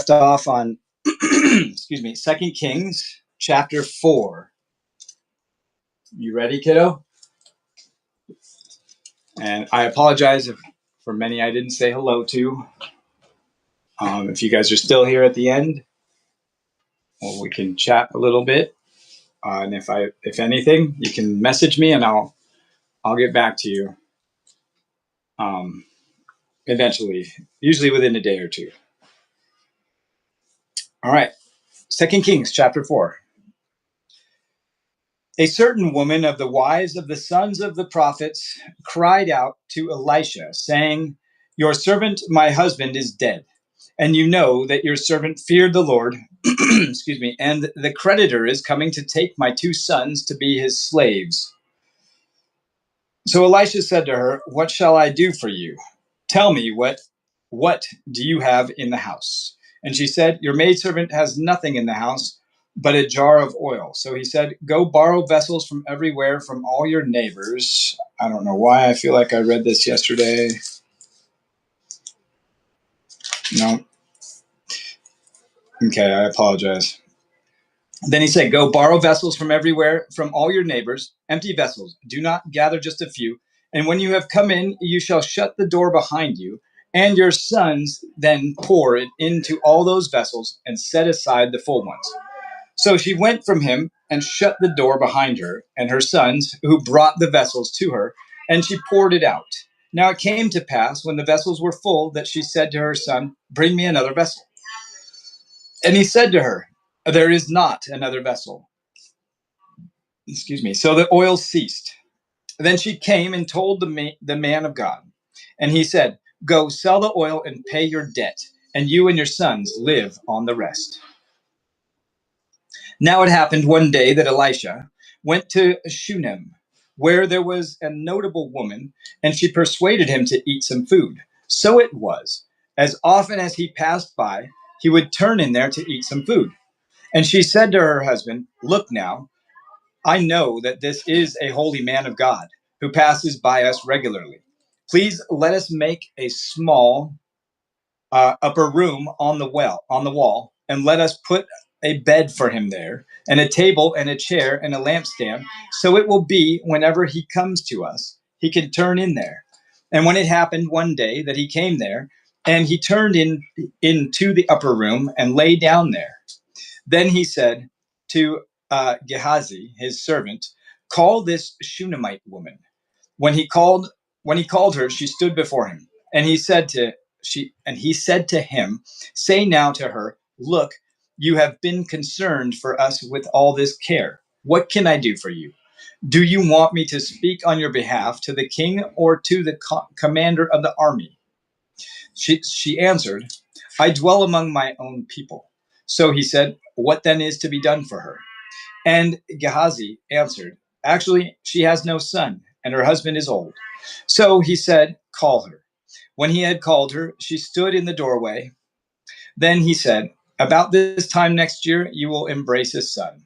left off on, excuse me, 2 Kings chapter 4. You ready, kiddo? And I apologize if for many I didn't say hello to. If you guys are still here at the end, well, we can chat a little bit. And if anything, you can message me and I'll get back to you. Eventually, usually within a day or two. All right, 2 Kings chapter 4. A certain woman of the wives of the sons of the prophets cried out to Elisha, saying, "Your servant, my husband, is dead, and you know that your servant feared the Lord, excuse me, and the creditor is coming to take my 2 sons to be his slaves." So Elisha said to her, "What shall I do for you? Tell me, what do you have in the house?" And she said, "Your maidservant has nothing in the house but a jar of oil." So he said, "Go borrow vessels from everywhere from all your neighbors." I don't know why I feel like I read this yesterday. No. Okay, I apologize. Then he said, "Go borrow vessels from everywhere from all your neighbors, empty vessels. Do not gather just a few. And when you have come in, you shall shut the door behind you, and your sons then pour it into all those vessels and set aside the full ones." So she went from him and shut the door behind her and her sons, who brought the vessels to her, and she poured it out. Now it came to pass, when the vessels were full, that she said to her son, "Bring me another vessel." And he said to her, "There is not another vessel." Excuse me. So the oil ceased. Then she came and told the man of God. And he said, "Go sell the oil and pay your debt, and you and your sons live on the rest." Now it happened one day that Elisha went to Shunem, where there was a notable woman, and she persuaded him to eat some food. So it was, as often as he passed by, he would turn in there to eat some food. And she said to her husband, "Look now, I know that this is a holy man of God who passes by us regularly. Please let us make a small upper room on the wall, and let us put a bed for him there, and a table and a chair and a lampstand, so it will be whenever he comes to us, he can turn in there." And when it happened one day that he came there, and he turned into the upper room and lay down there, then he said to Gehazi, his servant, "Call this Shunammite woman." When he called her, she stood before him, and he said to him, "Say now to her, look, you have been concerned for us with all this care. What can I do for you? Do you want me to speak on your behalf to the king or to the commander of the army?" She answered, "I dwell among my own people." So he said, "What then is to be done for her?" And Gehazi answered, "Actually, she has no son, and her husband is old." So he said, "Call her." When he had called her, she stood in the doorway. Then he said, "About this time next year, you will embrace a son."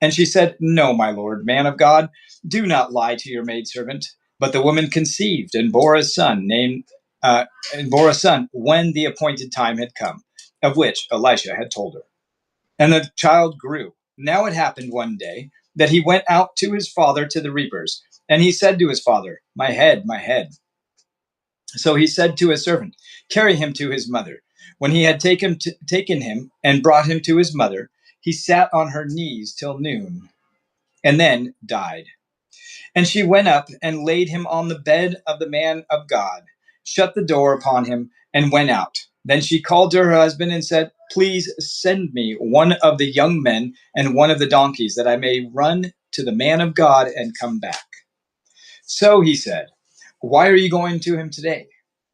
And she said, "No, my lord, man of God, do not lie to your maidservant." But the woman conceived and bore a son when the appointed time had come, of which Elisha had told her. And the child grew. Now it happened one day that he went out to his father to the reapers, and he said to his father, "My head, my head." So he said to his servant, "Carry him to his mother." When he had taken him and brought him to his mother, he sat on her knees till noon, and then died. And she went up and laid him on the bed of the man of God, shut the door upon him, and went out. Then she called to her husband and said, "Please send me one of the young men and one of the donkeys, that I may run to the man of God and come back." So he said, "Why are you going to him today?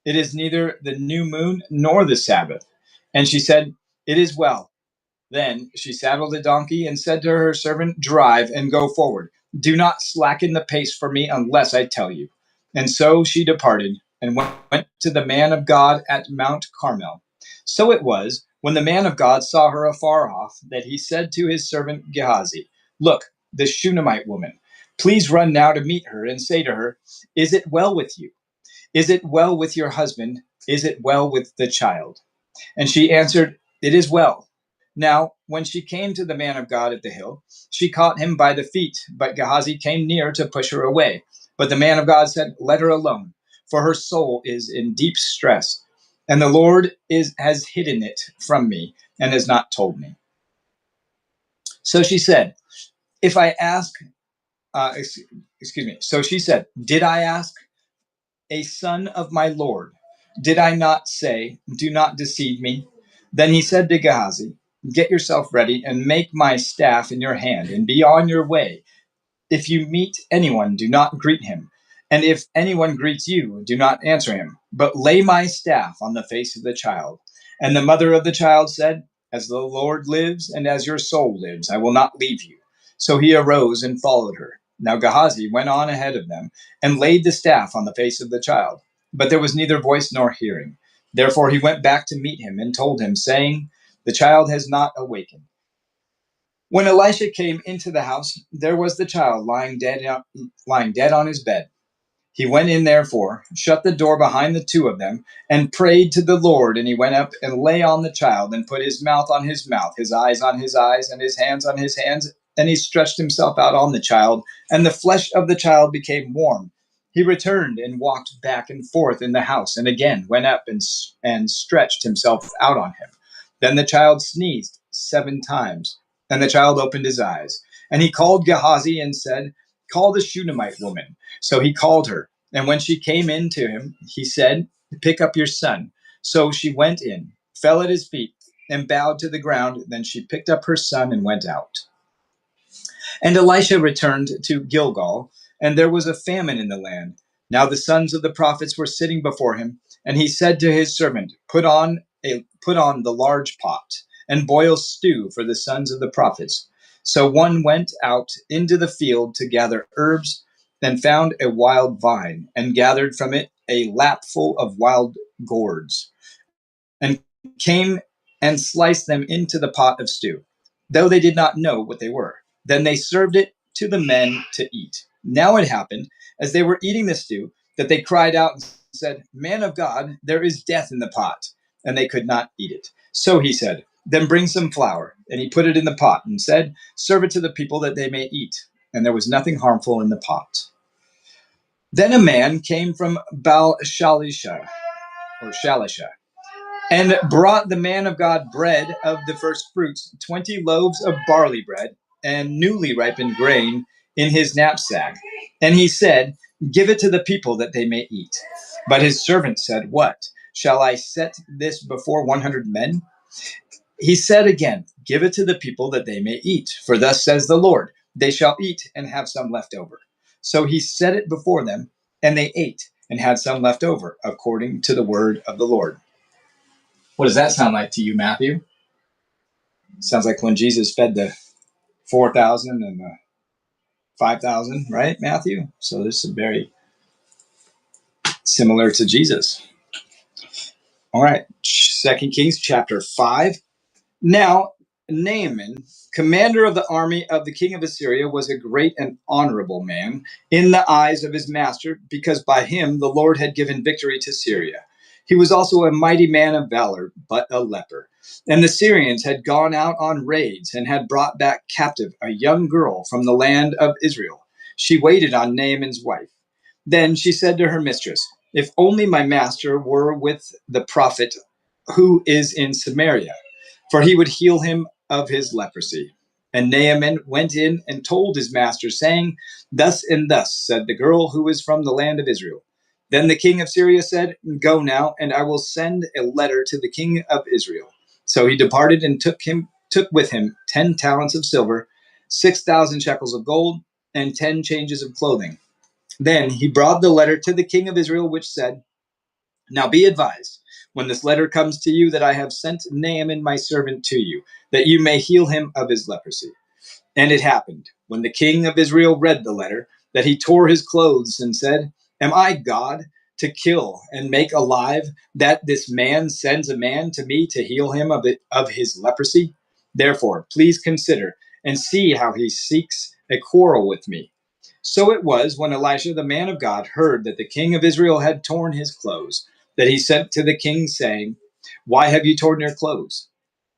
It is neither the new moon nor the Sabbath." And she said, "It is well." Then she saddled the donkey and said to her servant, "Drive and go forward. Do not slacken the pace for me unless I tell you." And so she departed and went to the man of God at Mount Carmel. So it was, when the man of God saw her afar off, that he said to his servant Gehazi, "Look, the Shunammite woman. Please run now to meet her and say to her, 'Is it well with you? Is it well with your husband? Is it well with the child?'" And she answered, It is well. Now, when she came to the man of God at the hill, she caught him by the feet, but Gehazi came near to push her away. But the man of God said, let her alone, for her soul is in deep stress, and the Lord has hidden it from me and has not told me. So she said, if I ask, excuse me. So she said, did I ask a son of my Lord? Did I not say, do not deceive me? Then he said to Gehazi, get yourself ready and make my staff in your hand and be on your way. If you meet anyone, do not greet him. And if anyone greets you, do not answer him, but lay my staff on the face of the child. And the mother of the child said, as the Lord lives and as your soul lives, I will not leave you. So he arose and followed her. Now Gehazi went on ahead of them and laid the staff on the face of the child. But there was neither voice nor hearing. Therefore he went back to meet him and told him, saying, the child has not awakened. When Elisha came into the house, there was the child lying dead on his bed. He went in, therefore, shut the door behind the two of them, and prayed to the Lord. And he went up and lay on the child, and put his mouth on his mouth, his eyes on his eyes, and his hands on his hands. And he stretched himself out on the child, and the flesh of the child became warm. He returned and walked back and forth in the house, and again went up and stretched himself out on him. Then the child sneezed 7 times, and the child opened his eyes. And he called Gehazi and said, call the Shunammite woman. So he called her. And when she came in to him, he said, pick up your son. So she went in, fell at his feet, and bowed to the ground. Then she picked up her son and went out. And Elisha returned to Gilgal, and there was a famine in the land. Now the sons of the prophets were sitting before him, and he said to his servant, put on the large pot, and boil stew for the sons of the prophets. So one went out into the field to gather herbs, then found a wild vine, and gathered from it a lapful of wild gourds, and came and sliced them into the pot of stew, though they did not know what they were. Then they served it to the men to eat. Now it happened, as they were eating the stew, that they cried out and said, man of God, there is death in the pot. And they could not eat it. So he said, then bring some flour. And he put it in the pot and said, serve it to the people that they may eat. And there was nothing harmful in the pot. Then a man came from Baal Shalisha, and brought the man of God bread of the first fruits, 20 loaves of barley bread, and newly ripened grain in his knapsack. And he said, give it to the people that they may eat. But his servant said, what? Shall I set this before 100 men? He said again, give it to the people that they may eat. For thus says the Lord, they shall eat and have some left over. So he set it before them, and they ate and had some left over, according to the word of the Lord. What does that sound like to you, Matthew? Sounds like when Jesus fed the 4,000 and the 5,000, right, Matthew? So this is very similar to Jesus. All right, 2 Kings chapter 5. Now, Naaman, commander of the army of the king of Assyria, was a great and honorable man in the eyes of his master, because by him the Lord had given victory to Syria. He was also a mighty man of valor, but a leper. And the Syrians had gone out on raids and had brought back captive a young girl from the land of Israel. She waited on Naaman's wife. Then she said to her mistress, if only my master were with the prophet who is in Samaria, for he would heal him of his leprosy. And Naaman went in and told his master, saying, thus and thus said the girl who is from the land of Israel. Then the king of Syria said, go now, and I will send a letter to the king of Israel. So he departed and took with him 10 talents of silver, 6,000 shekels of gold, and 10 changes of clothing. Then he brought the letter to the king of Israel, which said, now be advised, when this letter comes to you, that I have sent Naaman my servant to you, that you may heal him of his leprosy. And it happened, when the king of Israel read the letter, that he tore his clothes and said, am I God, to kill and make alive, that this man sends a man to me to heal him of his leprosy? Therefore, please consider and see how he seeks a quarrel with me. So it was, when Elisha the man of God heard that the king of Israel had torn his clothes, that he sent to the king, saying, why have you torn your clothes?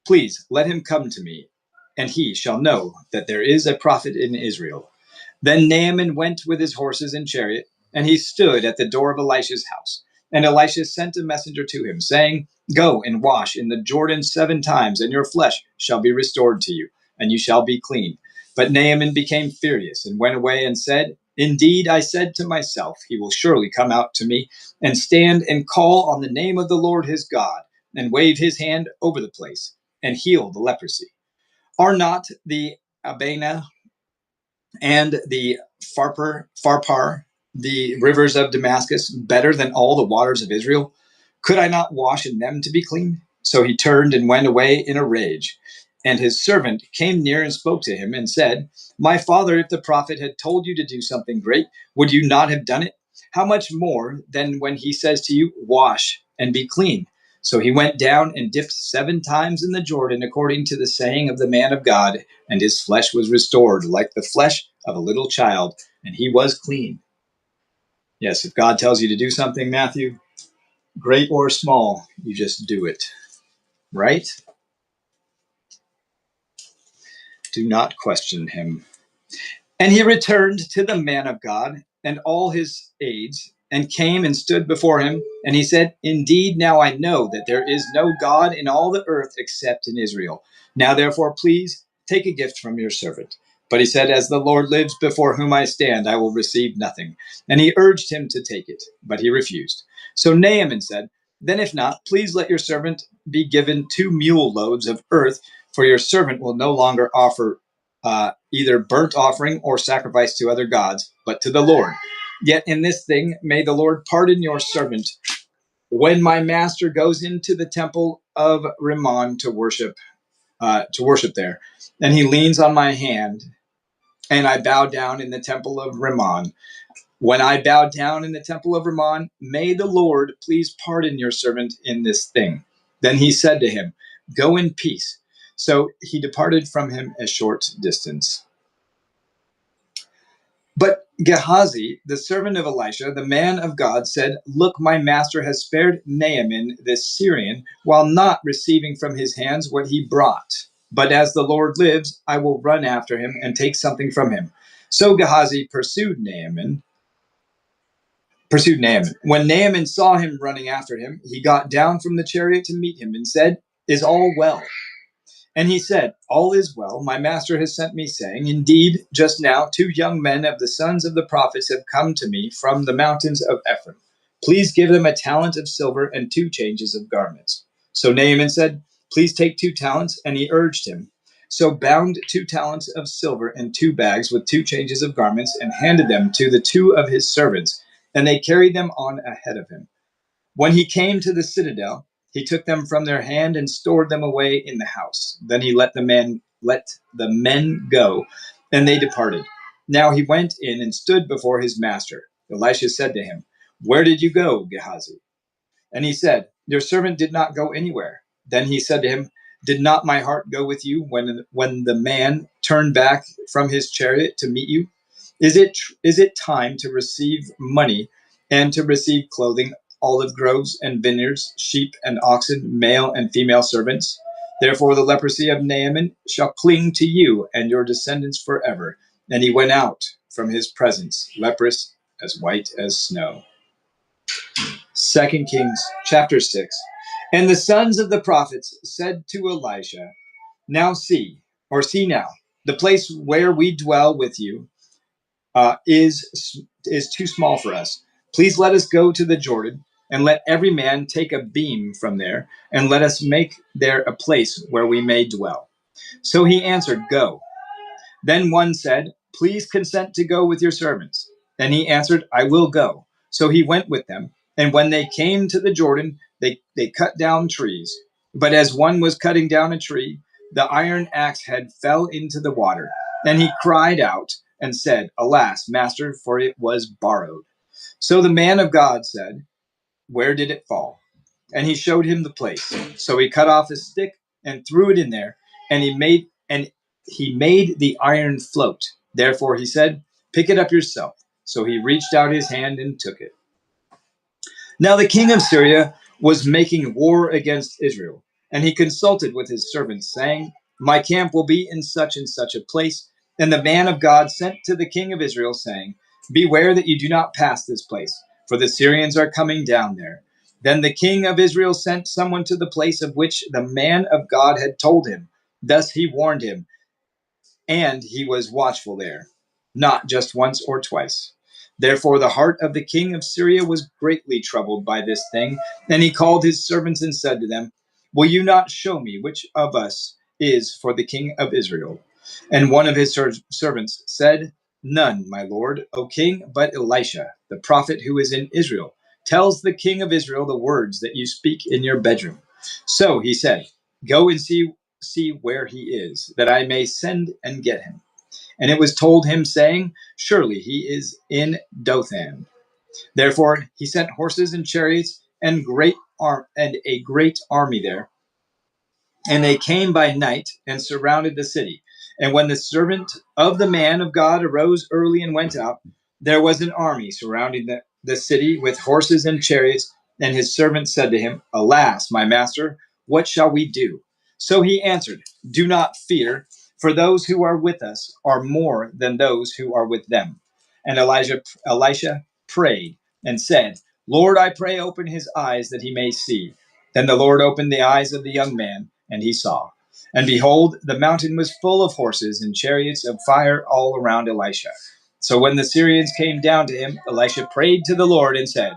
Please let him come to me, and he shall know that there is a prophet in Israel. Then Naaman went with his horses and chariot, and he stood at the door of Elisha's house. And Elisha sent a messenger to him, saying, Go and wash in the Jordan 7 times, and your flesh shall be restored to you, and you shall be clean. But Naaman became furious and went away and said, Indeed, I said to myself, he will surely come out to me and stand and call on the name of the Lord his God, and wave his hand over the place and heal the leprosy. Are not the Abana and the Pharpar, the rivers of Damascus, better than all the waters of Israel? Could I not wash in them to be clean? So he turned and went away in a rage. And his servant came near and spoke to him and said, My father, if the prophet had told you to do something great, would you not have done it? How much more than when he says to you, Wash and be clean? So he went down and dipped 7 times in the Jordan, according to the saying of the man of God, and his flesh was restored like the flesh of a little child, and he was clean. Yes, if God tells you to do something, Matthew, great or small, you just do it, right? Do not question him. And he returned to the man of God and all his aides, and came and stood before him. And he said, Indeed, now I know that there is no God in all the earth except in Israel. Now therefore, please take a gift from your servant. But he said, As the Lord lives before whom I stand, I will receive nothing. And he urged him to take it, but he refused. So Naaman said, Then if not, please let your servant be given 2 mule loads of earth, for your servant will no longer offer either burnt offering or sacrifice to other gods, but to the Lord. Yet in this thing may the Lord pardon your servant when my master goes into the temple of Rimmon to worship there. And he leans on my hand, and I bow down in the temple of Rimmon. When I bow down in the temple of Rimmon, may the Lord please pardon your servant in this thing. Then he said to him, Go in peace. So he departed from him a short distance. But Gehazi, the servant of Elisha, the man of God, said, Look, my master has spared Naaman this Syrian, while not receiving from his hands what he brought. But as the Lord lives, I will run after him and take something from him. So Gehazi pursued Naaman. When Naaman saw him running after him, he got down from the chariot to meet him and said, Is all well? And he said, All is well. My master has sent me, saying, Indeed, just now 2 young men of the sons of the prophets have come to me from the mountains of Ephraim. Please give them a talent of silver and 2 changes of garments. So Naaman said, Please take 2 talents. And he urged him. So bound 2 talents of silver in 2 bags with 2 changes of garments, and handed them to the 2 of his servants. And they carried them on ahead of him. When he came to the citadel, he took them from their hand and stored them away in the house. Then he let the men go, and they departed. Now he went in and stood before his master. Elisha said to him, Where did you go, Gehazi? And he said, Your servant did not go anywhere. Then he said to him, Did not my heart go with you when the man turned back from his chariot to meet you? Is it time to receive money and to receive clothing, olive groves and vineyards, sheep and oxen, male and female servants? Therefore the leprosy of Naaman shall cling to you and your descendants forever. And he went out from his presence, leprous, as white as snow. 2 Kings chapter 6. And the sons of the prophets said to Elisha, see now, the place where we dwell with you is too small for us. Please let us go to the Jordan, and let every man take a beam from there, and let us make there a place where we may dwell. So he answered, Go. Then one said, Please consent to go with your servants. And he answered, I will go. So he went with them. And when they came to the Jordan, they cut down trees. But as one was cutting down a tree, the iron axe head fell into the water. And he cried out and said, Alas, master, for it was borrowed. So the man of God said, Where did it fall? And he showed him the place. So he cut off a stick and threw it in there, and he made the iron float. Therefore he said, Pick it up yourself. So he reached out his hand and took it. Now the king of Syria was making war against Israel. And he consulted with his servants, saying, My camp will be in such and such a place. And the man of God sent to the king of Israel, saying, Beware that you do not pass this place, for the Syrians are coming down there. Then the king of Israel sent someone to the place of which the man of God had told him. Thus he warned him, and he was watchful there, not just once or twice. Therefore the heart of the king of Syria was greatly troubled by this thing, and he called his servants and said to them, Will you not show me which of us is for the king of Israel? And one of his servants said, None, my lord, O king, but Elisha, the prophet who is in Israel, tells the king of Israel the words that you speak in your bedroom. So he said, Go and see where he is, that I may send and get him. And it was told him, saying, Surely he is in Dothan. Therefore he sent horses and chariots and a great army there. And they came by night and surrounded the city. And when the servant of the man of God arose early and went out, there was an army surrounding the city with horses and chariots. And his servant said to him, Alas, my master, what shall we do? So he answered, Do not fear, for those who are with us are more than those who are with them. And Elisha prayed and said, Lord, I pray, open his eyes that he may see. Then the Lord opened the eyes of the young man, and he saw. And behold, the mountain was full of horses and chariots of fire all around Elisha. So when the Syrians came down to him, Elisha prayed to the Lord and said,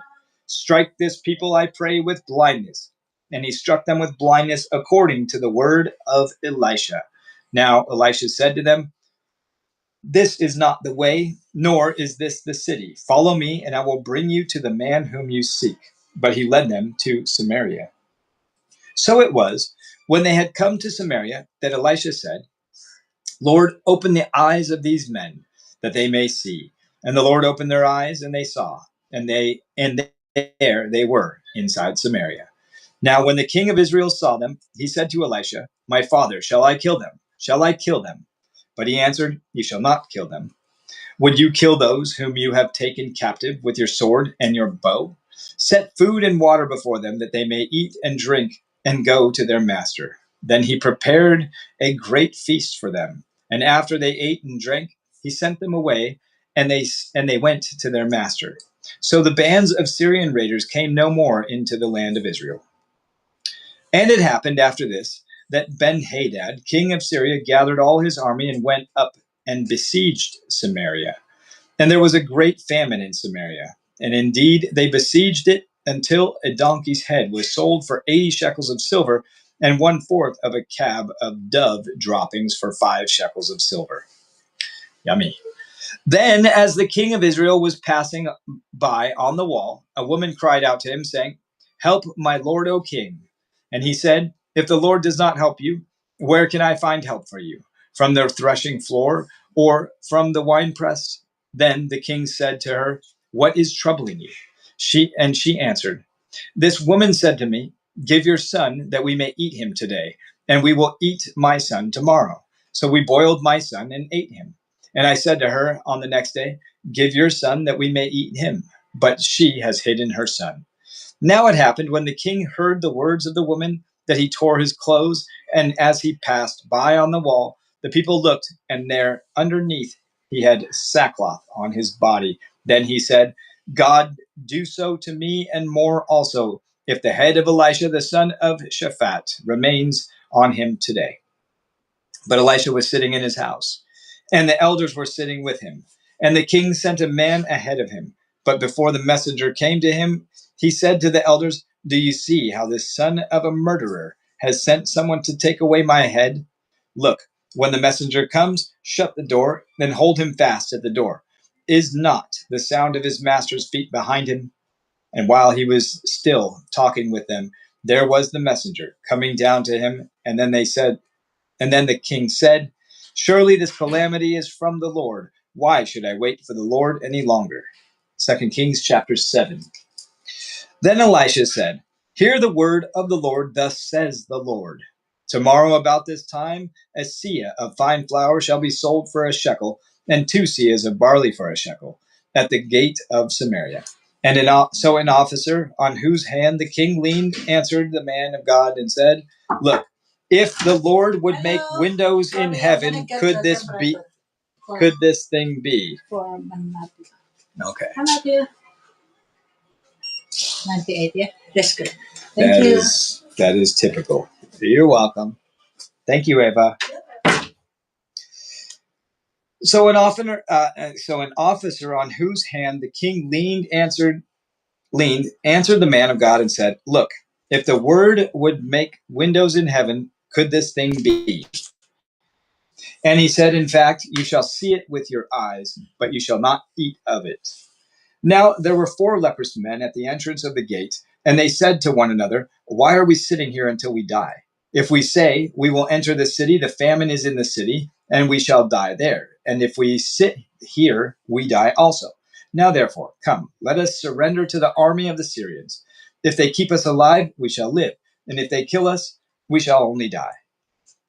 Strike this people, I pray, with blindness. And he struck them with blindness according to the word of Elisha. Now Elisha said to them, This is not the way, nor is this the city. Follow me, and I will bring you to the man whom you seek. But he led them to Samaria. So it was, when they had come to Samaria, that Elisha said, Lord, open the eyes of these men, that they may see. And the Lord opened their eyes, and they saw. And there they were, inside Samaria. Now when the king of Israel saw them, he said to Elisha, My father, shall I kill them? Shall I kill them? But he answered, You shall not kill them. Would you kill those whom you have taken captive with your sword and your bow? Set food and water before them, that they may eat and drink and go to their master. Then he prepared a great feast for them. And after they ate and drank, he sent them away, and they went to their master. So the bands of Syrian raiders came no more into the land of Israel. And it happened after this, that Ben-Hadad, king of Syria, gathered all his army and went up and besieged Samaria. And there was a great famine in Samaria. And indeed, they besieged it until a donkey's head was sold for 80 shekels of silver, and 1/4 of a cab of dove droppings for 5 shekels of silver. Yummy. Then, as the king of Israel was passing by on the wall, a woman cried out to him, saying, Help, my lord, O king. And he said, If the Lord does not help you, where can I find help for you? From the threshing floor or from the winepress? Then the king said to her, What is troubling you? She answered, This woman said to me, Give your son that we may eat him today, and we will eat my son tomorrow. So we boiled my son and ate him. And I said to her on the next day, Give your son that we may eat him. But she has hidden her son. Now it happened when the king heard the words of the woman that he tore his clothes, and as he passed by on the wall, the people looked, and there underneath he had sackcloth on his body. Then he said, God, do so to me and more also, if the head of Elisha the son of Shaphat remains on him today. But Elisha was sitting in his house, and the elders were sitting with him. And the king sent a man ahead of him. But before the messenger came to him, he said to the elders, Do you see how this son of a murderer has sent someone to take away my head? Look, when the messenger comes, shut the door, then hold him fast at the door. Is not the sound of his master's feet behind him? And while he was still talking with them, there was the messenger coming down to him. And then the king said, Surely this calamity is from the Lord. Why should I wait for the Lord any longer? 2 Kings chapter 7. Then Elisha said, Hear the word of the Lord, thus says the Lord. Tomorrow about this time, a seah of fine flour shall be sold for a shekel, and 2 seahs of barley for a shekel, at the gate of Samaria. So an officer on whose hand the king leaned answered the man of God and said, "Look, if the Lord would make windows in heaven, could this thing be?" Okay. 98, yeah. That's good. Thank you. That is typical. You're welcome. Thank you, Eva. So an officer on whose hand the king answered the man of God and said, "Look, if the word would make windows in heaven, could this thing be?" And he said, "In fact, you shall see it with your eyes, but you shall not eat of it." Now there were 4 leprous men at the entrance of the gate, and they said to one another, "Why are we sitting here until we die? If we say, 'We will enter the city,' the famine is in the city, and we shall die there. And if we sit here, we die also. Now therefore, come, let us surrender to the army of the Syrians. If they keep us alive, we shall live, and if they kill us, we shall only die."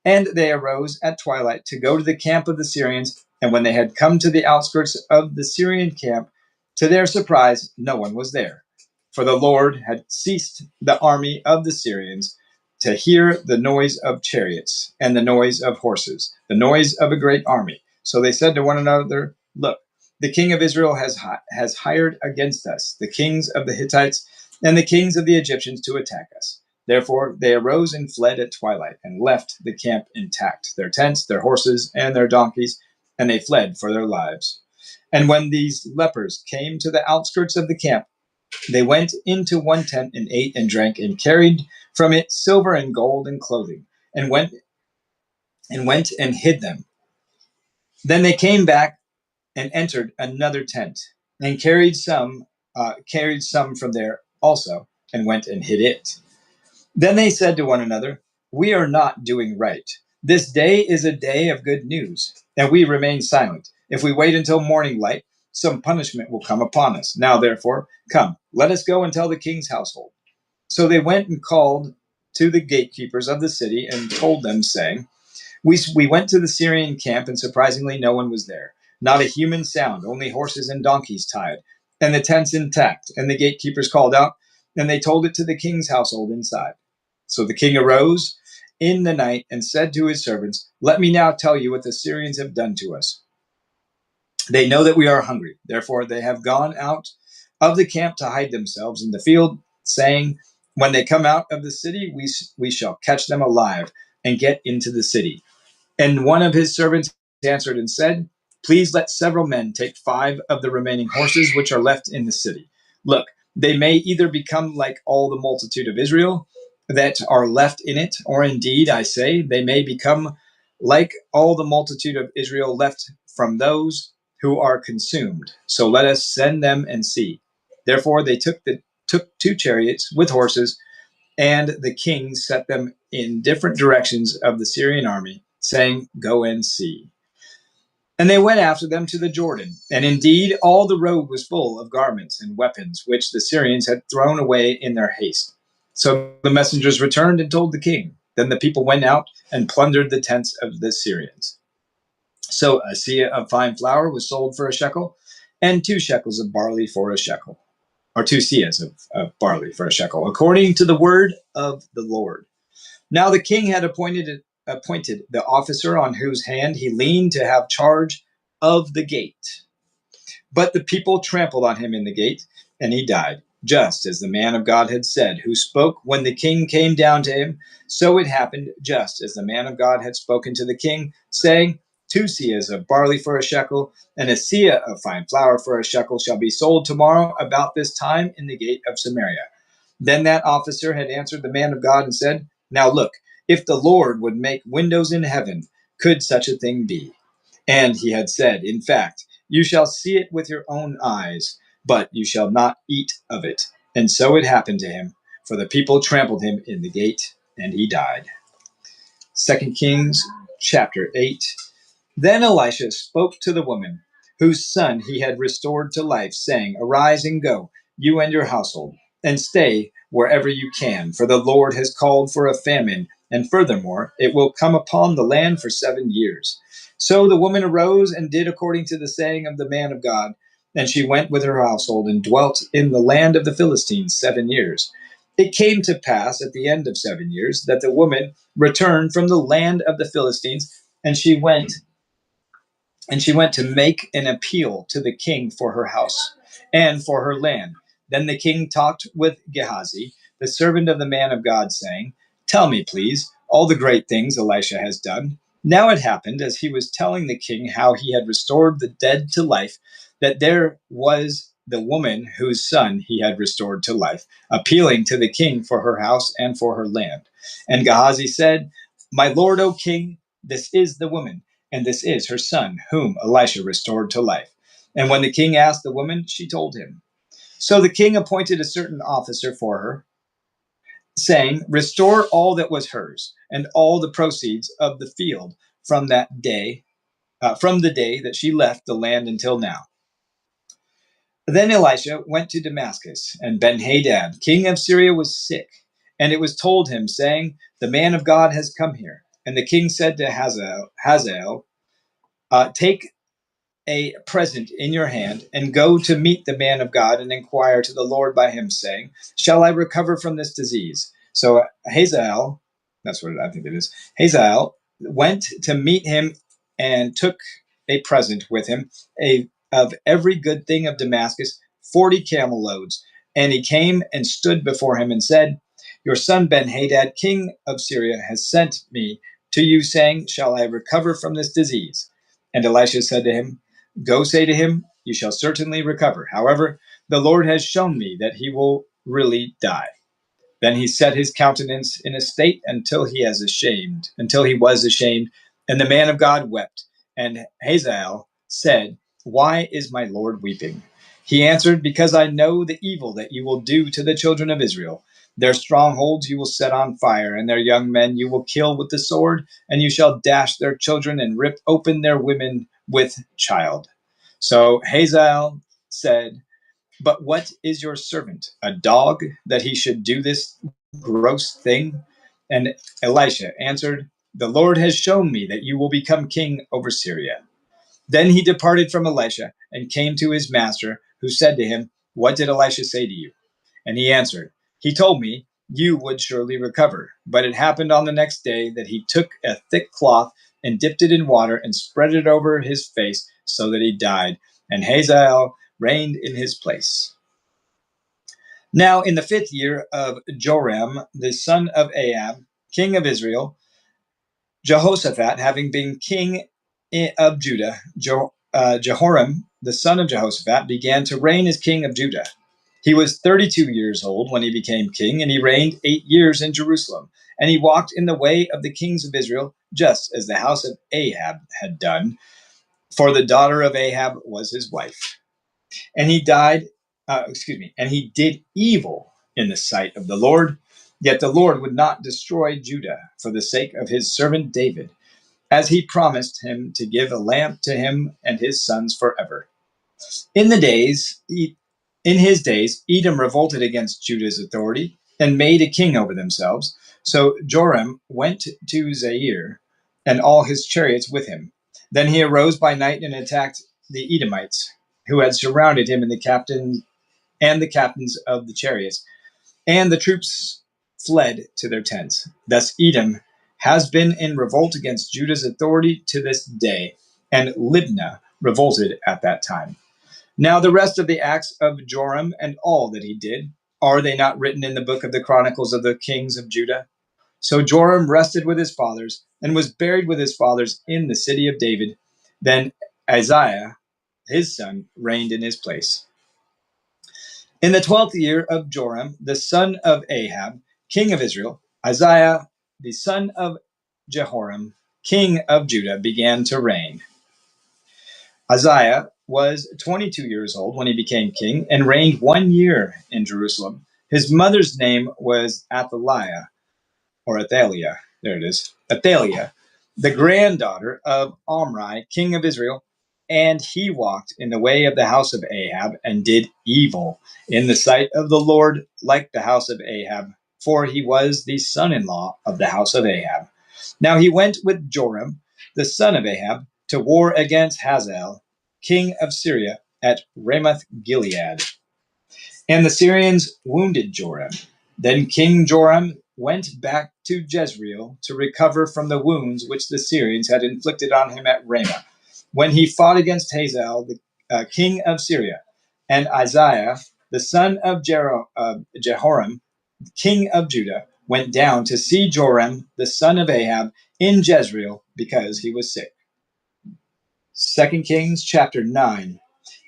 And they arose at twilight to go to the camp of the Syrians. And when they had come to the outskirts of the Syrian camp, to their surprise, no one was there. For the Lord had ceased the army of the Syrians to hear the noise of chariots and the noise of horses, the noise of a great army. So they said to one another, "Look, the king of Israel has hired against us the kings of the Hittites and the kings of the Egyptians to attack us." Therefore they arose and fled at twilight and left the camp intact, their tents, their horses, and their donkeys, and they fled for their lives. And when these lepers came to the outskirts of the camp, they went into one tent and ate and drank and carried from it silver and gold and clothing, and went and hid them. Then they came back and entered another tent and carried some from there also, and went and hid it. Then they said to one another, "We are not doing right. This day is a day of good news, and we remain silent. If we wait until morning light, some punishment will come upon us. Now, therefore, come, let us go and tell the king's household." So they went and called to the gatekeepers of the city and told them, saying, We went to the Syrian camp, and surprisingly no one was there. Not a human sound, only horses and donkeys tied, and the tents intact. And the gatekeepers called out, and they told it to the king's household inside. So the king arose in the night and said to his servants, "Let me now tell you what the Syrians have done to us. They know that we are hungry. Therefore they have gone out of the camp to hide themselves in the field, saying, 'When they come out of the city, we shall catch them alive and get into the city.' And one of his servants answered and said, 'Please let several men take 5 of the remaining horses which are left in the city. Look, they may either become like all the multitude of Israel that are left in it, or indeed, I say, they may become like all the multitude of Israel left from those who are consumed. So let us send them and see.' Therefore they took 2 chariots with horses, and the king set them in different directions of the Syrian army, saying, 'Go and see.' And they went after them to the Jordan. And indeed, all the road was full of garments and weapons, which the Syrians had thrown away in their haste. So the messengers returned and told the king. Then the people went out and plundered the tents of the Syrians. So a seah of fine flour was sold for a shekel, and 2 shekels of barley for a shekel, or 2 seahs of barley for a shekel, according to the word of the Lord. Now the king had appointed the officer on whose hand he leaned to have charge of the gate. But the people trampled on him in the gate, and he died, just as the man of God had said, who spoke when the king came down to him. So it happened, just as the man of God had spoken to the king, saying, 2 seahs of barley for a shekel, and a seah of fine flour for a shekel shall be sold tomorrow about this time in the gate of Samaria. Then that officer had answered the man of God and said, 'Now look, if the Lord would make windows in heaven, could such a thing be?' And he had said, 'In fact, you shall see it with your own eyes, but you shall not eat of it.' And so it happened to him, for the people trampled him in the gate, and he died." 2 Kings chapter 8. Then Elisha spoke to the woman, whose son he had restored to life, saying, "Arise and go, you and your household, and stay wherever you can, for the Lord has called for a famine, and furthermore, it will come upon the land for 7 years." So the woman arose and did according to the saying of the man of God. And she went with her household and dwelt in the land of the Philistines 7 years. It came to pass at the end of 7 years that the woman returned from the land of the Philistines, and she went to make an appeal to the king for her house and for her land. Then the king talked with Gehazi, the servant of the man of God, saying, "Tell me, please, all the great things Elisha has done." Now it happened, as he was telling the king how he had restored the dead to life, that there was the woman whose son he had restored to life, appealing to the king for her house and for her land. And Gehazi said, "My lord, O king, this is the woman, and this is her son, whom Elisha restored to life." And when the king asked the woman, she told him. So the king appointed a certain officer for her, saying, "Restore all that was hers, and all the proceeds of the field from that day, from the day that she left the land until now." Then Elisha went to Damascus, and Benhadad, king of Syria, was sick. And it was told him, saying, "The man of God has come here." And the king said to Hazael, "Take a present in your hand, and go to meet the man of God, and inquire to the Lord by him, saying, Shall I recover from this disease?" So Hazael, that's what I think it is, Hazael went to meet him and took a present with him, of every good thing of Damascus, 40 camel loads. And he came and stood before him and said, "Your son Ben-Hadad, king of Syria, has sent me to you, saying, Shall I recover from this disease?" And Elisha said to him, "Go say to him, you shall certainly recover. However, the Lord has shown me that he will really die." Then he set his countenance in a state until he was ashamed. And the man of God wept. And Hazael said, "Why is my Lord weeping?" He answered, "Because I know the evil that you will do to the children of Israel. Their strongholds you will set on fire, and their young men you will kill with the sword, and you shall dash their children and rip open their women with child." So Hazael said, "But what is your servant, a dog, that he should do this gross thing?" And Elisha answered, "The Lord has shown me that you will become king over Syria." Then he departed from Elisha and came to his master, who said to him, "What did Elisha say to you?" And he answered, "He told me you would surely recover." But it happened on the next day that he took a thick cloth and dipped it in water and spread it over his face, so that he died. And Hazael reigned in his place. Now, in the 5th year of Joram, the son of Ahab, king of Israel, Jehoshaphat, having been king of Judah, Jehoram, the son of Jehoshaphat, began to reign as king of Judah. He was 32 years old when he became king, and he reigned 8 years in Jerusalem. And he walked in the way of the kings of Israel, just as the house of Ahab had done, for the daughter of Ahab was his wife. And and he did evil in the sight of the Lord. Yet the Lord would not destroy Judah for the sake of his servant David, as he promised him to give a lamp to him and his sons forever. In his days, Edom revolted against Judah's authority and made a king over themselves. So Joram went to Zair, and all his chariots with him. Then he arose by night and attacked the Edomites, who had surrounded him, and the captains of the chariots. And the troops fled to their tents. Thus Edom has been in revolt against Judah's authority to this day, and Libnah revolted at that time. Now the rest of the acts of Joram and all that he did, are they not written in the book of the Chronicles of the kings of Judah? So Joram rested with his fathers, and was buried with his fathers in the city of David. Then Isaiah, his son, reigned in his place. In the 12th year of Joram, the son of Ahab, king of Israel, Isaiah, the son of Jehoram, king of Judah, began to reign. Isaiah was 22 years old when he became king, and reigned 1 year in Jerusalem. His mother's name was Athaliah, or Athaliah. There it is. Athaliah, the granddaughter of Omri, king of Israel. And he walked in the way of the house of Ahab, and did evil in the sight of the Lord, like the house of Ahab, for he was the son-in-law of the house of Ahab. Now he went with Joram, the son of Ahab, to war against Hazael, king of Syria, at Ramoth Gilead. And the Syrians wounded Joram. Then King Joram went back to Jezreel to recover from the wounds which the Syrians had inflicted on him at Ramah, when he fought against Hazael, the king of Syria, and Isaiah, the son of Jehoram, king of Judah, went down to see Joram, the son of Ahab, in Jezreel because he was sick. 2 Kings chapter 9.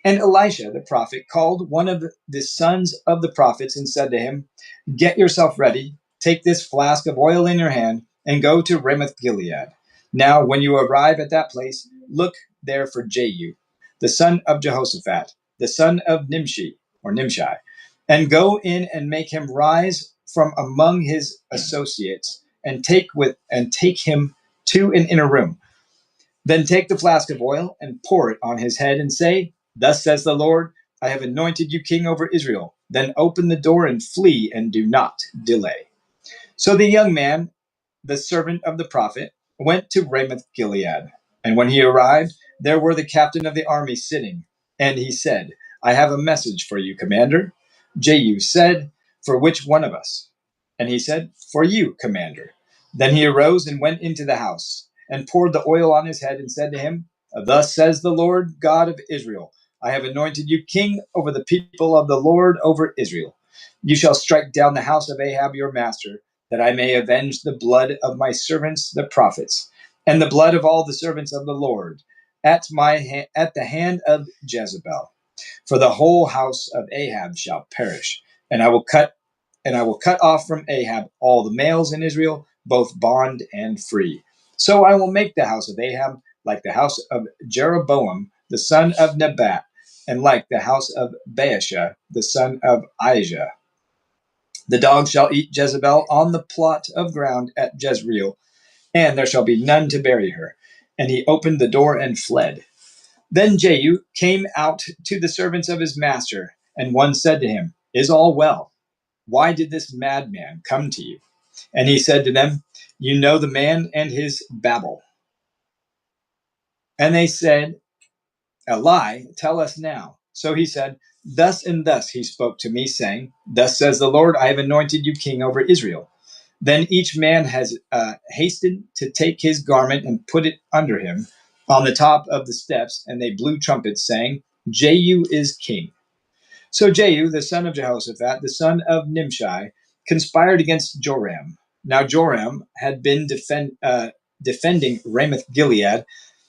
And Elisha the prophet called one of the sons of the prophets and said to him, "Get yourself ready, take this flask of oil in your hand, and go to Ramoth Gilead. Now, when you arrive at that place, look there for Jehu, the son of Jehoshaphat, the son of Nimshi, and go in and make him rise from among his associates, and take him to an inner room. Then take the flask of oil and pour it on his head and say, 'Thus says the Lord, I have anointed you king over Israel.' Then open the door and flee, and do not delay." So the young man, the servant of the prophet, went to Ramoth Gilead. And when he arrived, there were the captain of the army sitting. And he said, "I have a message for you, commander." Jehu said, "For which one of us?" And he said, "For you, commander." Then he arose and went into the house, and poured the oil on his head, and said to him, "Thus says the Lord God of Israel, I have anointed you king over the people of the Lord over Israel. You shall strike down the house of Ahab your master, that I may avenge the blood of my servants the prophets, and the blood of all the servants of the Lord, at the hand of Jezebel. For the whole house of Ahab shall perish, and I will cut off from Ahab all the males in Israel, both bond and free. So I will make the house of Ahab like the house of Jeroboam the son of Nebat, and like the house of Baasha the son of Ahijah. The dogs shall eat Jezebel on the plot of ground at Jezreel, and there shall be none to bury her." And he opened the door and fled. Then Jehu came out to the servants of his master, and one said to him, "Is all well? Why did this madman come to you?" And he said to them, "You know the man and his babble." And they said, "A lie, tell us now." So he said, "Thus and thus he spoke to me, saying, 'Thus says the Lord, I have anointed you king over Israel.' Then each man has hastened to take his garment and put it under him on the top of the steps, and they blew trumpets, saying, 'Jehu is king.' So Jehu, the son of Jehoshaphat, the son of Nimshi, conspired against Joram. Now Joram had been defending Ramoth Gilead,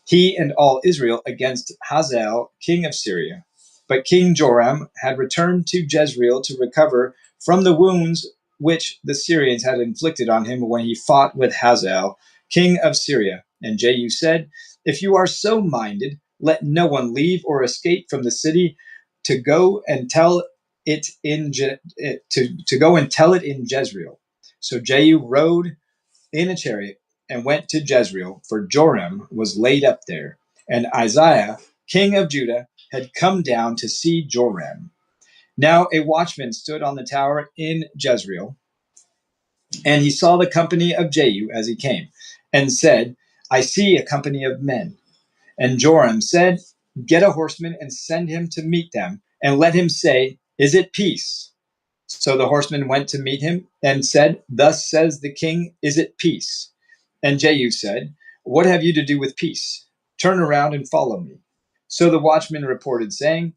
he and all Israel, against Hazael, king of Syria. But King Joram had returned to Jezreel to recover from the wounds which the Syrians had inflicted on him when he fought with Hazael, king of Syria. And Jehu said, "If you are so minded, let no one leave or escape from the city to go and tell it in Jezreel." So Jehu rode in a chariot and went to Jezreel, for Joram was laid up there, and Isaiah, king of Judah, had come down to see Joram. Now a watchman stood on the tower in Jezreel, and he saw the company of Jehu as he came, and said, "I see a company of men." And Joram said, "Get a horseman and send him to meet them, and let him say, 'Is it peace?'" So the horseman went to meet him and said, "Thus says the king, 'Is it peace?'" And Jehu said, "What have you to do with peace? Turn around and follow me." So the watchman reported, saying,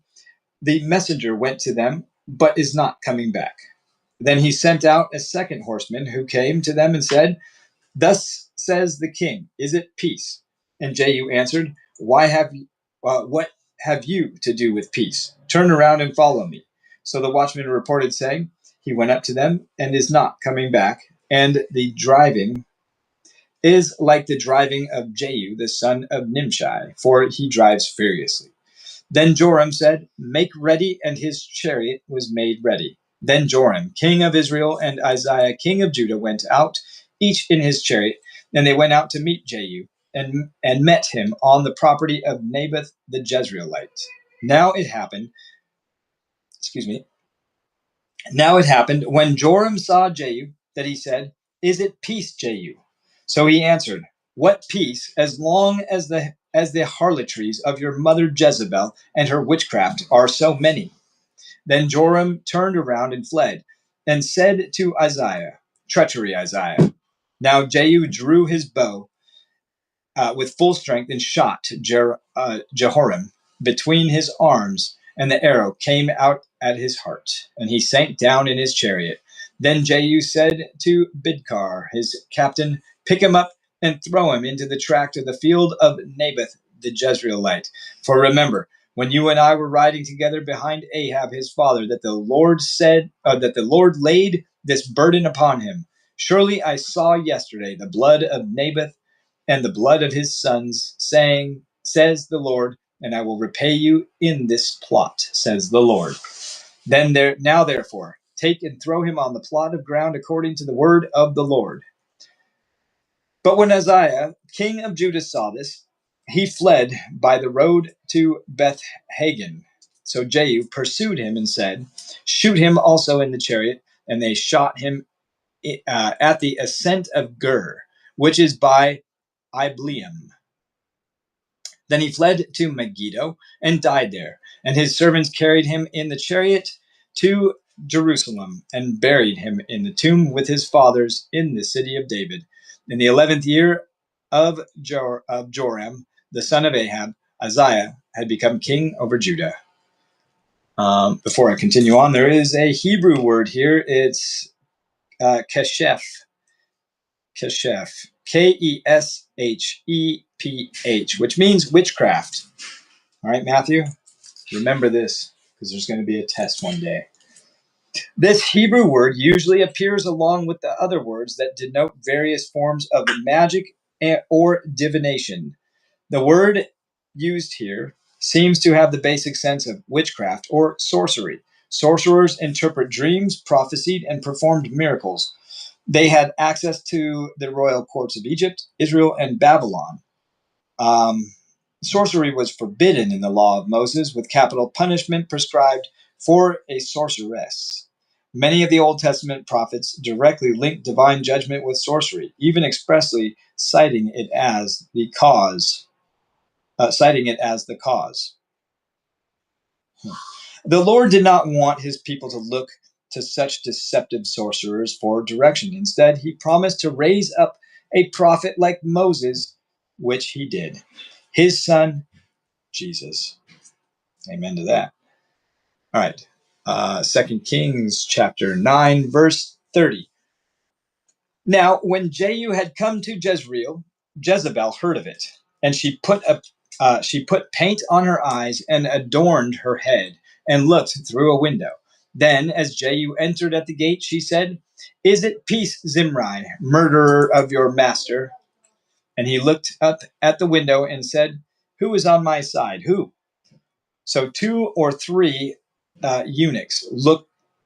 "The messenger went to them, but is not coming back." Then he sent out a second horseman, who came to them and said, "Thus says the king, 'Is it peace?'" And Jehu answered, "What have you to do with peace? Turn around and follow me." So the watchman reported, saying, "He went up to them and is not coming back, and the driving is like the driving of Jehu the son of Nimshi, for he drives furiously." Then Joram said, "Make ready," and his chariot was made ready. Then Joram, king of Israel, and Isaiah, king of Judah, went out, each in his chariot, and they went out to meet Jehu, and met him on the property of Naboth the Jezreelite. Now it happened, excuse me, Now it happened when Joram saw Jehu that he said, "Is it peace, Jehu?" So he answered, "What peace, as long as as the harlotries of your mother Jezebel and her witchcraft are so many. Then Joram turned around and fled, and said to Isaiah, treachery Isaiah. Now Jehu drew his bow with full strength and shot Jehoram between his arms, and the arrow came out at his heart, and he sank down in his chariot. Then Jehu said to Bidkar, his captain, pick him up and throw him into the tract of the field of Naboth the Jezreelite. For remember, when you and I were riding together behind Ahab his father, that the Lord laid this burden upon him. Surely I saw yesterday the blood of Naboth and the blood of his sons, saying, says the Lord, and I will repay you in this plot, says the Lord. Now therefore, take and throw him on the plot of ground according to the word of the Lord. But when Uzziah, king of Judah, saw this, he fled by the road to Beth-Hagen. So Jehu pursued him and said, shoot him also in the chariot. And they shot him at the ascent of Gur, which is by Ibleam. Then he fled to Megiddo and died there. And his servants carried him in the chariot to Jerusalem and buried him in the tomb with his fathers in the city of David. In the 11th year of Joram, the son of Ahab, Uzziah had become king over Judah. Before I continue on, there is a Hebrew word here. It's kesheph. Kesheph. Kesheph, which means witchcraft. All right, Matthew, remember this because there's going to be a test one day. This Hebrew word usually appears along with the other words that denote various forms of magic or divination. The word used here seems to have the basic sense of witchcraft or sorcery. Sorcerers interpret dreams, prophesied, and performed miracles. They had access to the royal courts of Egypt, Israel, and Babylon. Sorcery was forbidden in the law of Moses, with capital punishment prescribed for a sorceress. Many of the Old Testament prophets directly linked divine judgment with sorcery, even expressly citing it as the cause. The Lord did not want his people to look to such deceptive sorcerers for direction. Instead, he promised to raise up a prophet like Moses, which he did. His son, Jesus. Amen to that. All right. 2 Kings chapter 9, verse 30. Now, when Jehu had come to Jezreel, Jezebel heard of it, and she put paint on her eyes and adorned her head and looked through a window. Then, as Jehu entered at the gate, she said, is it peace, Zimri, murderer of your master? And he looked up at the window and said, who is on my side? Who? So 2 or 3 eunuchs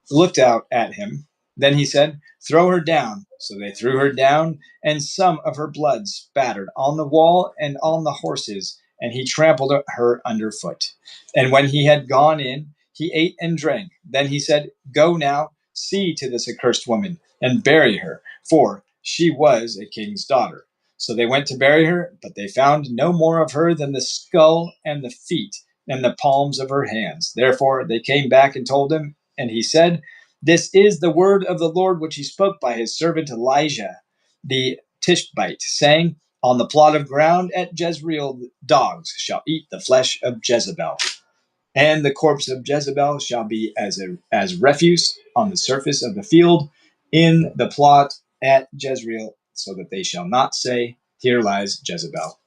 looked out at him. Then he said, throw her down. So they threw her down, and some of her blood spattered on the wall and on the horses, and he trampled her underfoot. And when he had gone in, he ate and drank. Then he said, go now, see to this accursed woman, and bury her, for she was a king's daughter. So they went to bury her, but they found no more of her than the skull and the feet and the palms of her hands. Therefore they came back and told him, and he said, this is the word of the Lord which he spoke by his servant Elijah the Tishbite, saying, on the plot of ground at Jezreel dogs shall eat the flesh of Jezebel, and the corpse of Jezebel shall be as refuse on the surface of the field in the plot at Jezreel, so that they shall not say, here lies Jezebel.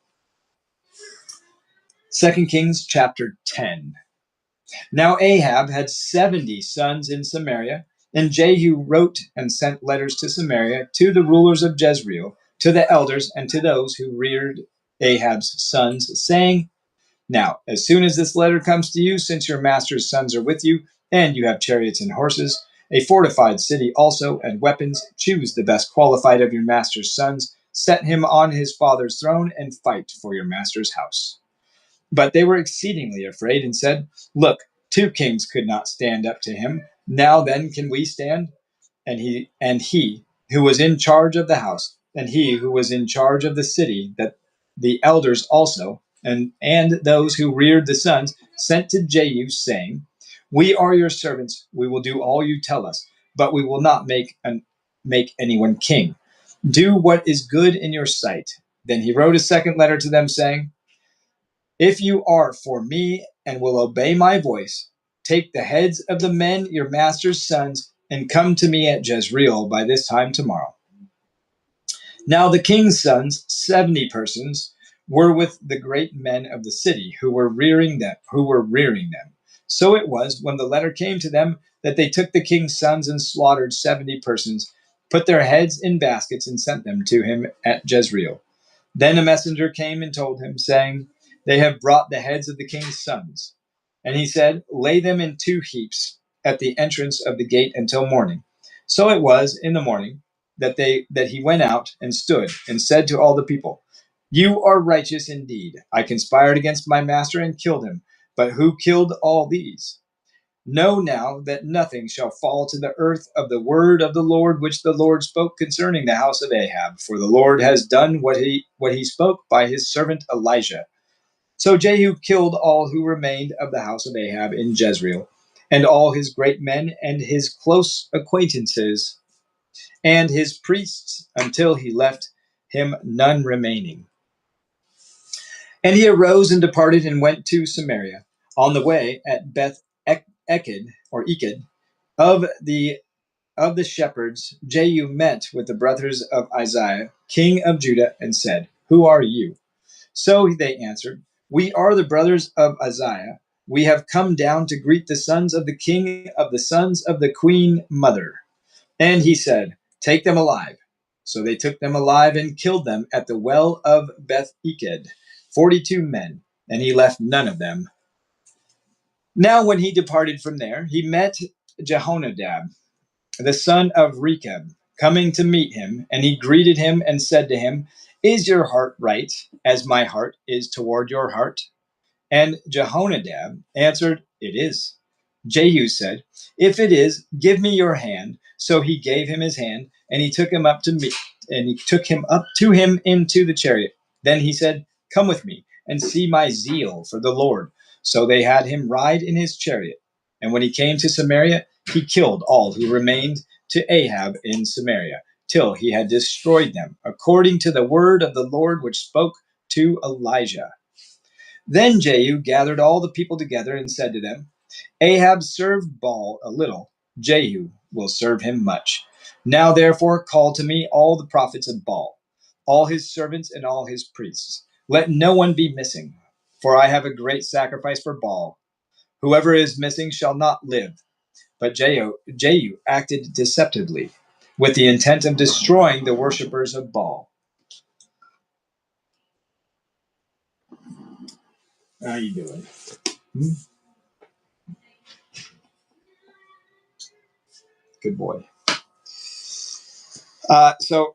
2 Kings chapter 10. Now Ahab had 70 sons in Samaria, and Jehu wrote and sent letters to Samaria, to the rulers of Jezreel, to the elders, and to those who reared Ahab's sons, saying, now, as soon as this letter comes to you, since your master's sons are with you, and you have chariots and horses, a fortified city also, and weapons, choose the best qualified of your master's sons, set him on his father's throne, and fight for your master's house. But they were exceedingly afraid and said, look, 2 kings could not stand up to him. Now then can we stand? And he who was in charge of the house, and he who was in charge of the city, that the elders also, and those who reared the sons sent to Jehu, saying, "We are your servants. We will do all you tell us, but we will not make anyone king. Do what is good in your sight." Then he wrote a second letter to them, saying, "If you are for me and will obey my voice, take the heads of the men, your master's sons, and come to me at Jezreel by this time tomorrow." Now the king's sons, 70 persons, were with the great men of the city who were rearing them. So it was, when the letter came to them, that they took the king's sons and slaughtered 70 persons, put their heads in baskets, and sent them to him at Jezreel. Then a messenger came and told him, saying, "They have brought the heads of the king's sons." And he said, "Lay them in 2 heaps at the entrance of the gate until morning." So it was in the morning that he went out and stood and said to all the people, "You are righteous indeed. I conspired against my master and killed him. But who killed all these? Know now that nothing shall fall to the earth of the word of the Lord which the Lord spoke concerning the house of Ahab, for the Lord has done what he spoke by his servant Elijah." So Jehu killed all who remained of the house of Ahab in Jezreel, and all his great men and his close acquaintances and his priests, until he left him none remaining. And he arose and departed and went to Samaria. On the way at Beth Eked or Eked of the shepherds, Jehu met with the brothers of Isaiah, king of Judah, and said, "Who are you?" So they answered, "We are the brothers of Isaiah. We have come down to greet the sons of the king of the sons of the queen mother." And he said, "Take them alive." So they took them alive and killed them at the well of Beth Eked, 42 men, and he left none of them. Now when he departed from there, he met Jehonadab, the son of Rechab, coming to meet him, and he greeted him and said to him, "Is your heart right, as my heart is toward your heart?" And Jehonadab answered, "It is." Jehu said, "If it is, give me your hand." So he gave him his hand, and he took him up to him into the chariot. Then he said, "Come with me, and see my zeal for the Lord." So they had him ride in his chariot. And when he came to Samaria, he killed all who remained to Ahab in Samaria, till he had destroyed them, according to the word of the Lord which spoke to Elijah. Then Jehu gathered all the people together and said to them, "Ahab served Baal a little, Jehu will serve him much. Now therefore call to me all the prophets of Baal, all his servants and all his priests. Let no one be missing, for I have a great sacrifice for Baal. Whoever is missing shall not live." But Jehu acted deceptively, with the intent of destroying the worshippers of Baal. How you doing? Good boy. So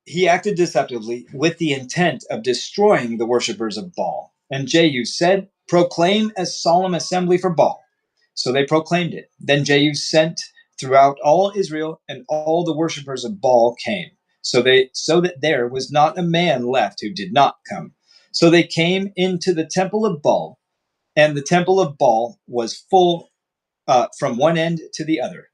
he acted deceptively with the intent of destroying the worshippers of Baal. And Jehu said, "Proclaim a solemn assembly for Baal." So they proclaimed it. Then Jehu sent throughout all Israel, and all the worshippers of Baal came. So that there was not a man left who did not come. So they came into the temple of Baal, and the temple of Baal was full from one end to the other.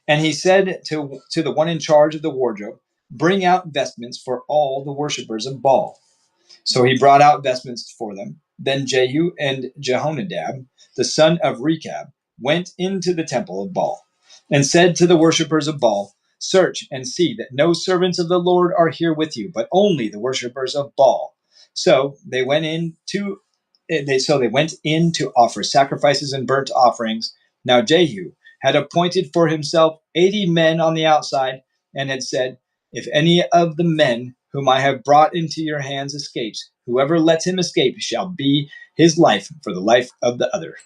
And he said to the one in charge of the wardrobe, "Bring out vestments for all the worshippers of Baal." So he brought out vestments for them. Then Jehu and Jehonadab, the son of Rechab, went into the temple of Baal and said to the worshippers of Baal, "Search and see that no servants of the Lord are here with you, but only the worshippers of Baal." So they went in to offer sacrifices and burnt offerings. Now Jehu had appointed for himself 80 men on the outside, and had said, "If any of the men whom I have brought into your hands escapes, whoever lets him escape shall be his life for the life of the other."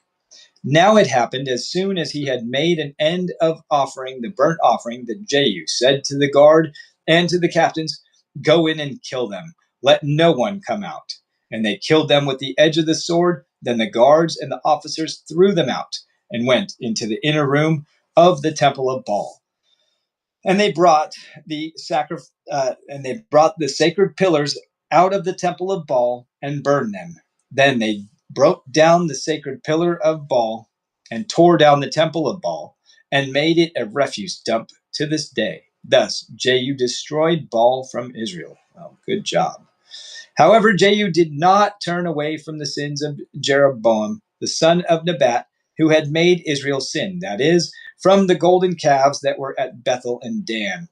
Now it happened, as soon as he had made an end of offering the burnt offering, that Jehu said to the guard and to the captains, "Go in and kill them. Let no one come out." And they killed them with the edge of the sword. Then the guards and the officers threw them out and went into the inner room of the temple of Baal. And they brought the sacred pillars out of the temple of Baal and burned them. Then they broke down the sacred pillar of Baal and tore down the temple of Baal and made it a refuse dump to this day. Thus, Jehu destroyed Baal from Israel. Well, good job. However, Jehu did not turn away from the sins of Jeroboam, the son of Nebat, who had made Israel sin, that is, from the golden calves that were at Bethel and Dan.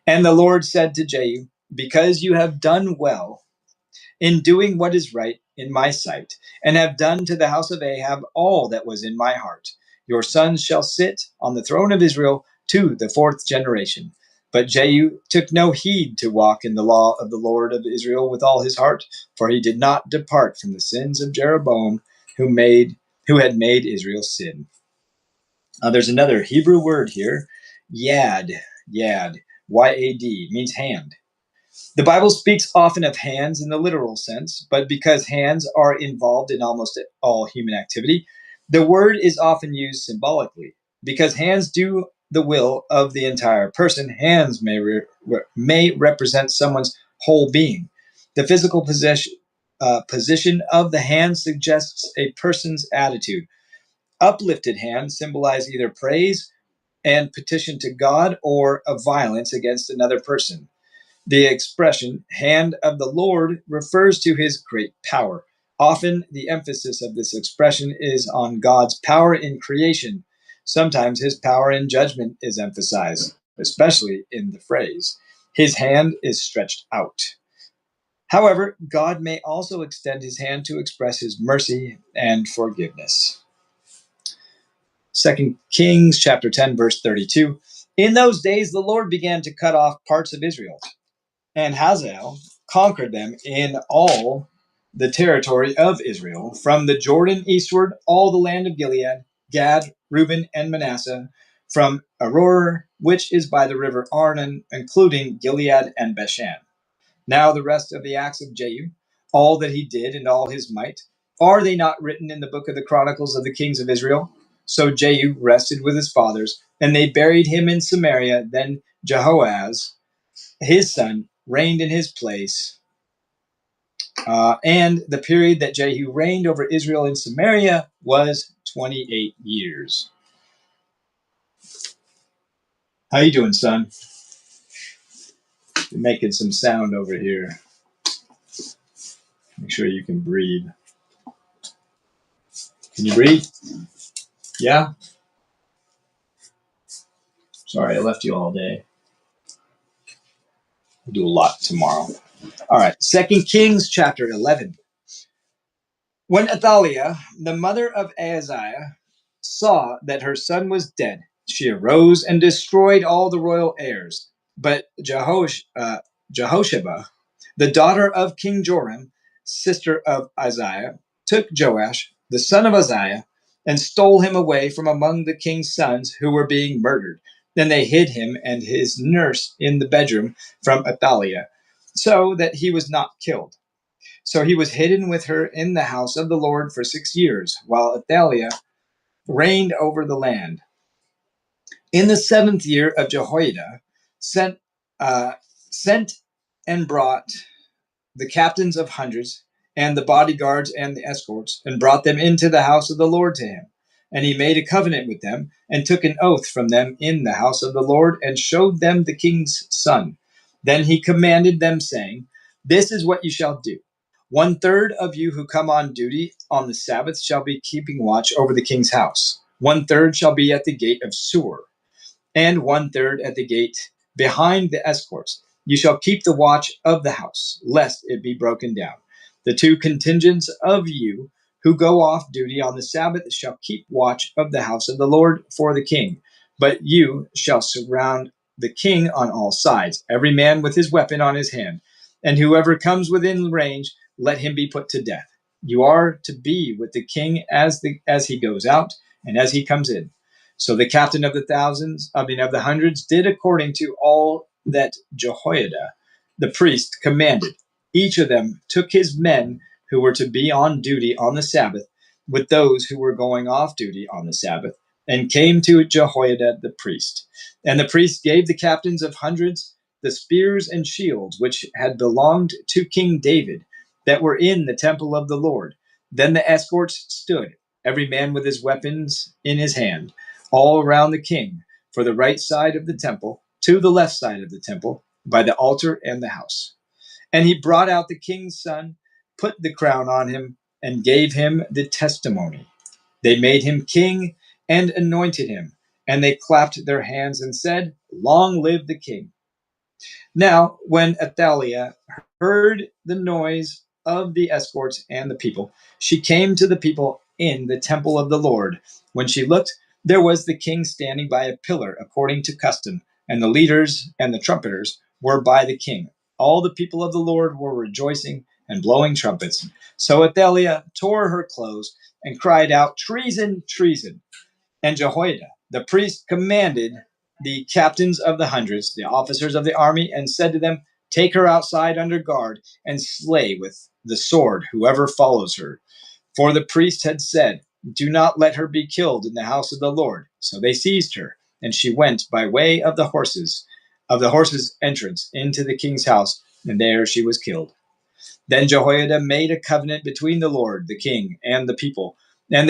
And the Lord said to Jehu, because you have done well in doing what is right in my sight, and have done to the house of Ahab all that was in my heart, your sons shall sit on the throne of Israel to the fourth generation. But Jehu took no heed to walk in the law of the Lord of Israel with all his heart, for he did not depart from the sins of Jeroboam, who had made Israel sin. There's another Hebrew word here, yad, Y-A-D, means hand. The Bible speaks often of hands in the literal sense, but because hands are involved in almost all human activity, the word is often used symbolically. Because hands do the will of the entire person, hands may represent someone's whole being. The physical position of the hand suggests a person's attitude. Uplifted hands symbolize either praise and petition to God or of violence against another person. The expression hand of the Lord refers to his great power. Often the emphasis of this expression is on God's power in creation. Sometimes his power in judgment is emphasized, especially in the phrase, his hand is stretched out. However, God may also extend his hand to express his mercy and forgiveness. 2 Kings chapter 10, verse 32. In those days the Lord began to cut off parts of Israel, and Hazael conquered them in all the territory of Israel, from the Jordan eastward, all the land of Gilead, Gad, Reuben, and Manasseh, from Aroer, which is by the river Arnon, including Gilead and Bashan. Now the rest of the acts of Jehu, all that he did and all his might, are they not written in the book of the Chronicles of the kings of Israel? So Jehu rested with his fathers, and they buried him in Samaria. Then Jehoahaz, his son, reigned in his place. And the period that Jehu reigned over Israel in Samaria was 28 years. How you doing, son? You're making some sound over here. Make sure you can breathe. Can you breathe? Yeah? Sorry, I left you all day. We'll do a lot tomorrow. All right, 2 Kings chapter 11. When Athaliah, the mother of Ahaziah, saw that her son was dead, she arose and destroyed all the royal heirs. But Jehosheba, the daughter of King Joram, sister of Isaiah, took Joash, the son of Uzziah, and stole him away from among the king's sons who were being murdered. Then they hid him and his nurse in the bedroom from Athaliah, so that he was not killed. So he was hidden with her in the house of the Lord for 6 years, while Athaliah reigned over the land. In the 7th year of Jehoiada, sent and brought the captains of hundreds and the bodyguards and the escorts, and brought them into the house of the Lord to him. And he made a covenant with them, and took an oath from them in the house of the Lord, and showed them the king's son. Then he commanded them, saying, this is what you shall do. 1/3 of you who come on duty on the Sabbath shall be keeping watch over the king's house. 1/3 shall be at the gate of Sur, and 1/3 at the gate behind the escorts. You shall keep the watch of the house, lest it be broken down. The 2 contingents of you who go off duty on the Sabbath shall keep watch of the house of the Lord for the king. But you shall surround the king on all sides, every man with his weapon on his hand. And whoever comes within range, let him be put to death. You are to be with the king as he goes out and as he comes in. So the captain of the hundreds did according to all that Jehoiada, the priest, commanded. Each of them took his men who were to be on duty on the Sabbath with those who were going off duty on the Sabbath, and came to Jehoiada the priest. And the priest gave the captains of hundreds the spears and shields which had belonged to King David, that were in the temple of the Lord. Then the escorts stood, every man with his weapons in his hand, all around the king, for the right side of the temple, to the left side of the temple, by the altar and the house. And he brought out the king's son, put the crown on him, and gave him the testimony. They made him king and anointed him, and they clapped their hands and said, "Long live the king." Now, when Athaliah heard the noise of the escorts and the people, she came to the people in the temple of the Lord. When she looked, there was the king standing by a pillar according to custom, and the leaders and the trumpeters were by the king. All the people of the Lord were rejoicing and blowing trumpets. So Athaliah tore her clothes and cried out, "Treason, treason!" And Jehoiada the priest commanded the captains of the hundreds, the officers of the army, and said to them, "Take her outside under guard and slay with the sword whoever follows her." For the priest had said, "Do not let her be killed in the house of the Lord." So they seized her, and she went by way of the horses' entrance into the king's house, and there she was killed. Then Jehoiada made a covenant between the Lord, the king, and the people, and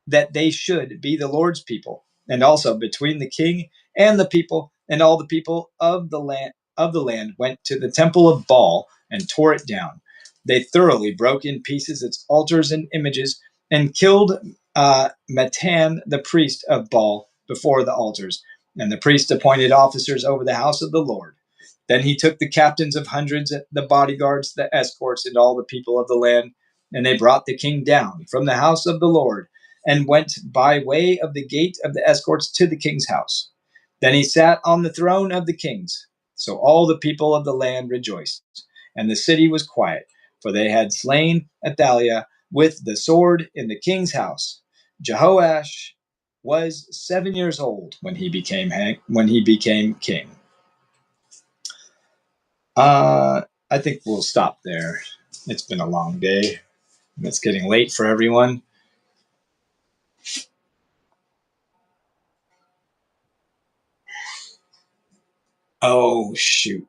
that they should be the Lord's people, and also between the king and the people, and all the people of the land went to the temple of Baal and tore it down. They thoroughly broke in pieces its altars and images, and killed Matan, the priest of Baal, before the altars. And the priest appointed officers over the house of the Lord. Then he took the captains of hundreds, the bodyguards, the escorts, and all the people of the land, and they brought the king down from the house of the Lord, and went by way of the gate of the escorts to the king's house. Then he sat on the throne of the kings. So all the people of the land rejoiced, and the city was quiet, for they had slain Athaliah with the sword in the king's house. Jehoash was 7 years old when he became king. I think we'll stop there. It's been a long day. It's getting late for everyone. Oh, shoot.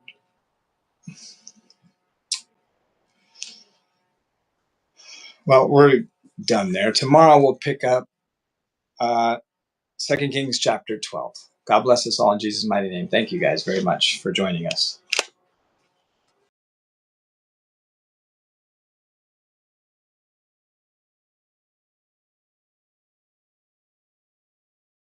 Well, we're done there. Tomorrow we'll pick up 2 Kings chapter 12. God bless us all in Jesus' mighty name. Thank you guys very much for joining us.